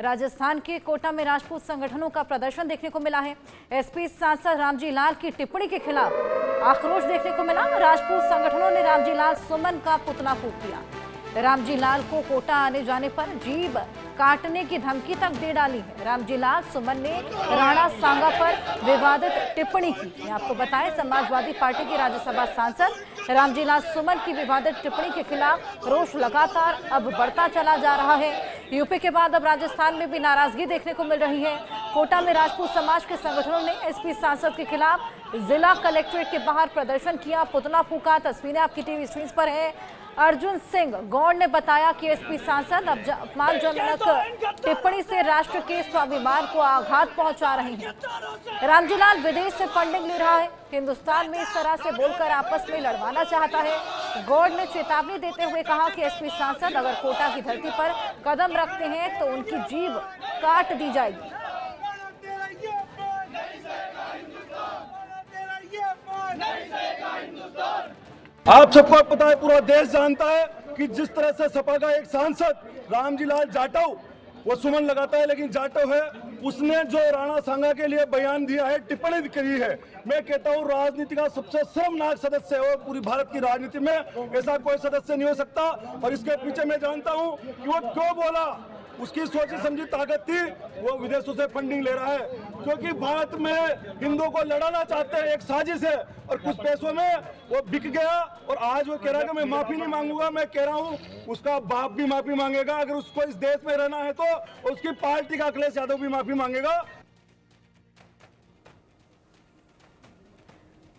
राजस्थान के कोटा में राजपूत संगठनों का प्रदर्शन देखने को मिला है। एसपी सांसद रामजी लाल की टिप्पणी के खिलाफ आक्रोश देखने को मिला। राजपूत संगठनों ने रामजी लाल सुमन का पुतला फूंक दिया। रामजी लाल को कोटा आने जाने पर जीभ काटने की धमकी तक दे डाली है। रामजी लाल सुमन ने राणा सांगा पर विवादित टिप्पणी की। आपको बताएं, समाजवादी पार्टी के राज्यसभा सांसद रामजी लाल सुमन की विवादित टिप्पणी के खिलाफ रोष लगातार अब बढ़ता चला जा रहा है। यूपी के बाद अब राजस्थान में भी नाराजगी देखने को मिल रही है। कोटा में राजपूत समाज के संगठनों ने एसपी सांसद के खिलाफ जिला कलेक्ट्रेट के बाहर प्रदर्शन किया, पुतला फूंका। तस्वीरें आपकी टीवी स्क्रीन पर है। अर्जुन सिंह गौड़ ने बताया कि एसपी सांसद अपमानजनक टिप्पणी से राष्ट्र के स्वाभिमान को आघात पहुंचा रहे हैं। रामजी लाल विदेश से फंडिंग ले रहा है, हिंदुस्तान में इस तरह से बोलकर आपस में लड़वाना चाहता है। गौड़ ने चेतावनी देते हुए कहा कि एसपी सांसद अगर कोटा की धरती पर कदम रखते हैं तो उनकी जीभ काट दी जाएगी। आप सबको पता है, पूरा देश जानता है कि जिस तरह से सपा का एक सांसद रामजी लाल जाटव वो सुमन लगाता है, लेकिन जाटव है, उसने जो राणा सांगा के लिए बयान दिया है, टिप्पणी करी है, मैं कहता हूँ राजनीति का सबसे शर्मनाक सदस्य है। पूरी भारत की राजनीति में ऐसा कोई सदस्य नहीं हो सकता। और इसके पीछे मैं जानता हूँ कि वो क्यों बोला, उसकी सोची समझी ताकत थी। वो विदेशों से फंडिंग ले रहा है क्योंकि भारत में हिंदुओं को लड़ाना चाहते हैं, एक साजिश है। और कुछ पैसों में वो बिक गया और आज वो कह रहा है कि मैं माफी नहीं मांगूंगा। मैं कह रहा हूँ उसका बाप भी माफी मांगेगा अगर उसको इस देश में रहना है तो, उसकी पार्टी का अखिलेश यादव भी माफी मांगेगा।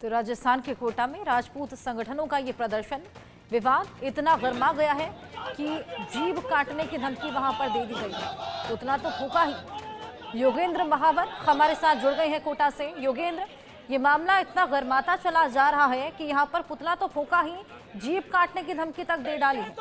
तो राजस्थान के कोटा में राजपूत संगठनों का ये प्रदर्शन, विवाद इतना गर्मा गया है कि जीभ काटने की धमकी वहां पर दे दी गई है। पुतला तो फूका ही। योगेंद्र महावर हमारे साथ जुड़ गए हैं कोटा से। योगेंद्र, ये मामला इतना गर्माता चला जा रहा है कि यहाँ पर पुतला तो फूका ही, जीभ काटने की धमकी तक दे डाली है।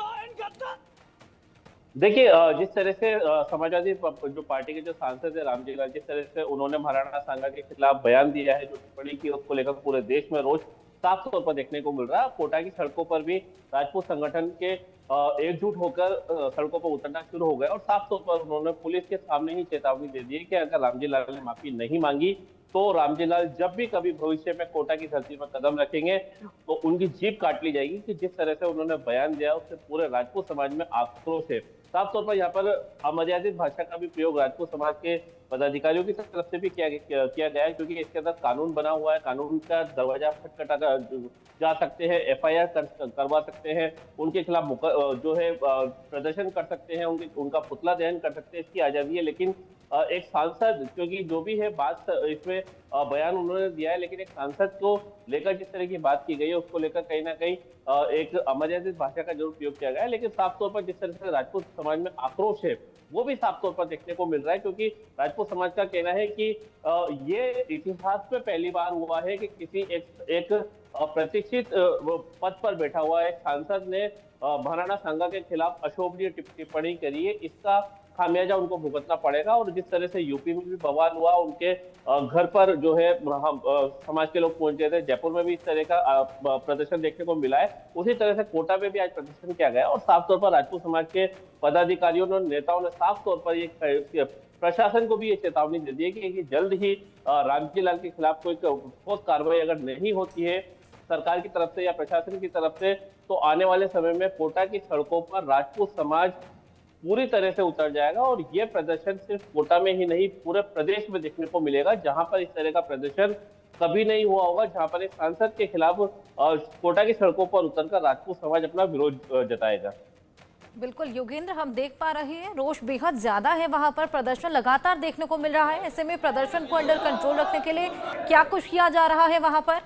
देखिए, जिस तरह से समाजवादी जो पार्टी के जो सांसद है रामजी लाल, जिस तरह से उन्होंने महाराणा सांगा के खिलाफ बयान दिया है, जो टिप्पणी की, उसको लेकर पूरे देश में रोष साफ तौर पर देखने को मिल रहा है। कोटा की सड़कों पर भी राजपूत संगठन के एकजुट होकर सड़कों पर उतरना शुरू हो गए और साफ तौर पर उन्होंने पुलिस के सामने ही चेतावनी दे दी है कि अगर रामजी लाल ने माफी नहीं मांगी तो रामजी लाल जब भी कभी भविष्य में कोटा की धरती पर कदम रखेंगे तो उनकी जीभ काट ली जाएगी। कि जिस तरह से उन्होंने बयान दिया उससे पूरे राजपूत समाज में आक्रोश है। साफ तौर पर यहाँ पर अमर्यादित भाषा का भी प्रयोग राजपूत समाज के पदाधिकारियों की तरफ से भी किया गया है, क्योंकि इसके अंदर कानून बना हुआ है। कानून का दरवाजा खटखटा जा सकते हैं, एफआईआर करवा सकते हैं, उनके खिलाफ जो है प्रदर्शन कर सकते हैं, उनका पुतला दहन कर सकते हैं, इसकी आजादी है। लेकिन एक सांसद, क्योंकि जो भी है बात इसमें बयान उन्होंने दिया है, लेकिन एक सांसद को लेकर जिस तरह की बात की गई है उसको लेकर कहीं ना कहीं एक अमर्यादित भाषा का जरूर प्रयोग किया गया है। लेकिन साफ तौर पर जिस तरह से राजपूत समाज में आक्रोश है वो भी साफ तौर पर देखने को मिल रहा है, क्योंकि राजपूत समाज का कहना है कि ये इतिहास में पहली बार हुआ है कि किसी एक प्रतिष्ठित पद पर बैठा हुआ एक सांसद ने महाराणा सांगा के खिलाफ अशोभनीय टिप्पणी करी है। इसका खामियाजा उनको भुगतना पड़ेगा। और जिस तरह से यूपी में भी बवाल हुआ, उनके घर पर जो है समाज के लोग पहुंचे थे, जयपुर में भी इस तरह का प्रदर्शन देखने को मिला है, उसी तरह से कोटा में भी आज प्रदर्शन किया गया। और साफ तौर पर राजपूत समाज के पदाधिकारियों और नेताओं ने साफ तौर पर ये प्रशासन को भी ये चेतावनी दे दी है कि जल्द ही रामजी लाल के खिलाफ कोई ठोस कार्रवाई अगर नहीं होती है सरकार की तरफ से या प्रशासन की तरफ से, तो आने वाले समय में कोटा की सड़कों पर राजपूत समाज पूरी तरह से उतर जाएगा। और ये प्रदर्शन सिर्फ कोटा में ही नहीं पूरे प्रदेश में देखने को मिलेगा, जहां पर इस तरह का प्रदर्शन कभी नहीं हुआ होगा, जहां पर एक सांसद के खिलाफ कोटा की सड़कों पर उतरकर राजपूत समाज अपना विरोध जताएगा। बिल्कुल योगेंद्र, हम देख पा रहे हैं रोष बेहद ज्यादा है, वहां पर प्रदर्शन लगातार देखने को मिल रहा है। ऐसे में प्रदर्शन को अंडर कंट्रोल रखने के लिए क्या कुछ किया जा रहा है वहां पर?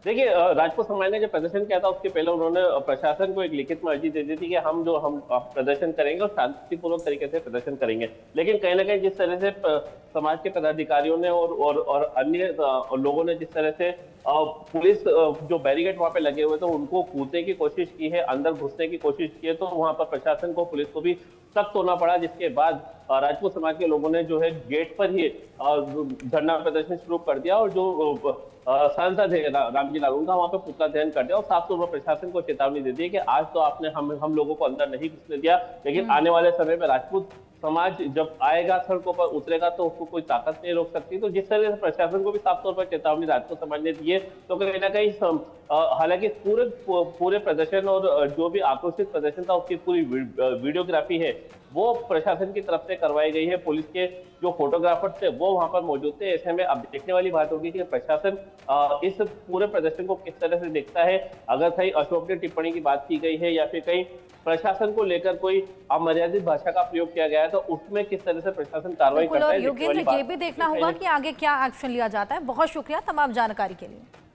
देखिए, राजपूत समाज ने जब प्रदर्शन किया था उसके पहले उन्होंने प्रशासन को एक लिखित में अर्जी दे दी थी कि हम प्रदर्शन करेंगे और शांतिपूर्वक तरीके से प्रदर्शन करेंगे। लेकिन कहीं ना कहीं जिस तरह से समाज के पदाधिकारियों ने और अन्य लोगों ने जिस तरह से पुलिस जो बैरिकेड वहां पे लगे हुए थे उनको कूदने की कोशिश की है, अंदर घुसने की कोशिश की है, तो वहां पर प्रशासन को, पुलिस को भी सख्त होना पड़ा। जिसके बाद राजपूत समाज के लोगों ने जो है गेट पर ही धरना प्रदर्शन शुरू कर दिया और जो सांसद है रामजी लाल, उनका वहां पे पुतला दहन कर दिया और साफ तौर पर प्रशासन को चेतावनी दे दी कि आज तो आपने हम लोगों को अंदर नहीं घुसने दिया, लेकिन आने वाले समय में राजपूत समाज जब आएगा सड़कों पर उतरेगा तो उसको कोई ताकत नहीं रोक सकती। तो जिस तरह से प्रशासन को भी साफ तौर पर चेतावनी राजपूत समाज ने दी है, तो कहीं ना कहीं हालांकि पूरे प्रदर्शन और जो भी आक्रोशित प्रदर्शन था उसकी पूरी वीडियोग्राफी है वो प्रशासन की तरफ से करवाई गई है। पुलिस के जो फोटोग्राफर थे वो वहां पर मौजूद थे। ऐसे में अब देखने वाली बात होगी कि प्रशासन इस पूरे प्रदर्शन को किस तरह से देखता है। अगर कहीं अशोभनीय टिप्पणी की बात की गई है या फिर कहीं प्रशासन को लेकर कोई अमर्यादित भाषा का प्रयोग किया गया है, तो उसमें किस तरह से प्रशासन कार्रवाई बिल्कुल, करता और है। योगेंद्र ये भी देखना होगा कि आगे क्या एक्शन लिया जाता है। बहुत शुक्रिया तमाम जानकारी के लिए।